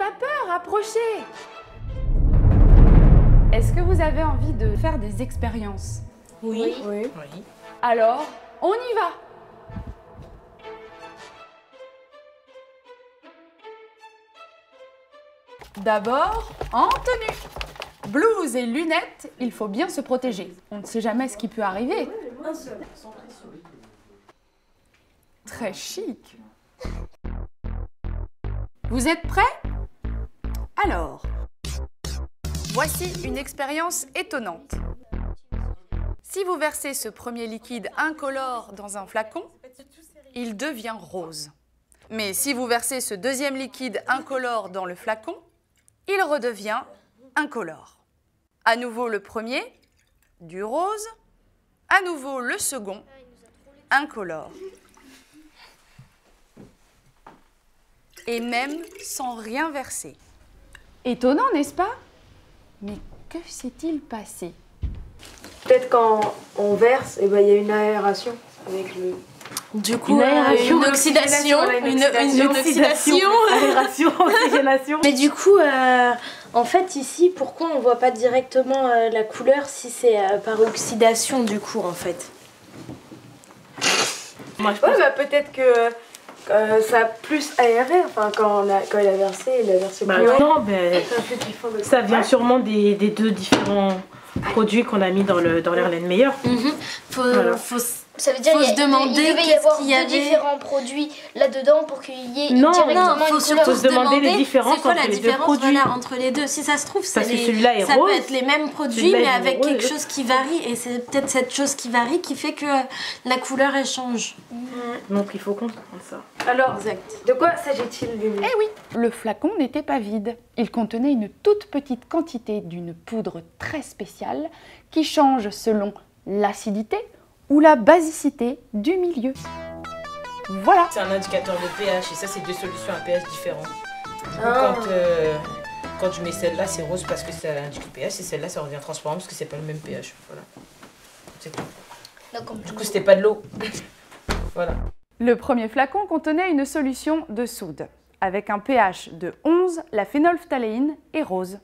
pas peur, approchez. Est-ce que vous avez envie de faire des expériences? Oui. Alors, on y va. D'abord, en tenue. Blouse et lunettes, il faut bien se protéger. On ne sait jamais ce qui peut arriver. Très chic. Vous êtes prêts? Alors, voici une expérience étonnante. Si vous versez ce premier liquide incolore dans un flacon, il devient rose. Mais si vous versez ce deuxième liquide incolore dans le flacon, il redevient incolore. À nouveau le premier, du rose. À nouveau le second, incolore. Et même sans rien verser. Étonnant, n'est-ce pas? Mais que s'est-il passé? Peut-être quand on verse, il y a une aération avec le... Du coup, une oxydation. Aération, oxygénation. Mais du coup, en fait, ici, pourquoi on voit pas directement la couleur si c'est par oxydation, du coup, en fait? Moi, je pense... peut-être que ça a plus aéré. Enfin, quand il a versé, il a versé plus haut. Non, ça vient sûrement des deux différents produits qu'on a mis dans l'Erlenmeyer Meilleur. Ça veut dire qu'il devait y avoir qu'il y avait différents produits là-dedans pour qu'il y ait Non, directement une faut se demander les différences entre les deux produits. Voilà, entre les deux. Si ça se trouve, parce que celui-là est ça rose, peut être les mêmes produits, mais avec quelque chose qui varie. Et c'est peut-être cette chose qui varie qui fait que la couleur, elle change. Donc il faut comprendre ça. Alors, de quoi s'agit-il, Lulu? Eh oui, le flacon n'était pas vide. Il contenait une toute petite quantité d'une poudre très spéciale qui change selon l'acidité ou la basicité du milieu. Voilà. C'est un indicateur de pH et ça c'est deux solutions à pH différents. Du coup quand je mets celle-là c'est rose parce que ça indique le pH et celle-là ça revient transparent parce que c'est pas le même pH. Voilà. C'est tout. Du coup c'était pas de l'eau. Voilà. Le premier flacon contenait une solution de soude. Avec un pH de 11, la phénolphtaléine est rose.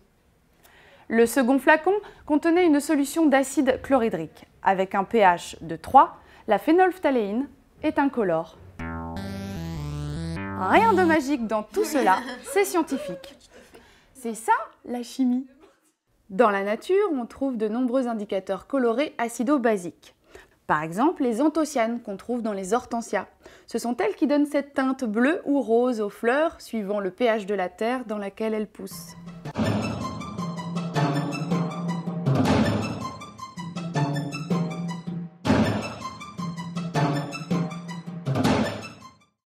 Le second flacon contenait une solution d'acide chlorhydrique. Avec un pH de 3, la phénolphtaléine est incolore. Rien de magique dans tout cela, c'est scientifique. C'est ça, la chimie. Dans la nature, on trouve de nombreux indicateurs colorés acido-basiques. Par exemple, les anthocyanes qu'on trouve dans les hortensias. Ce sont elles qui donnent cette teinte bleue ou rose aux fleurs, suivant le pH de la terre dans laquelle elles poussent.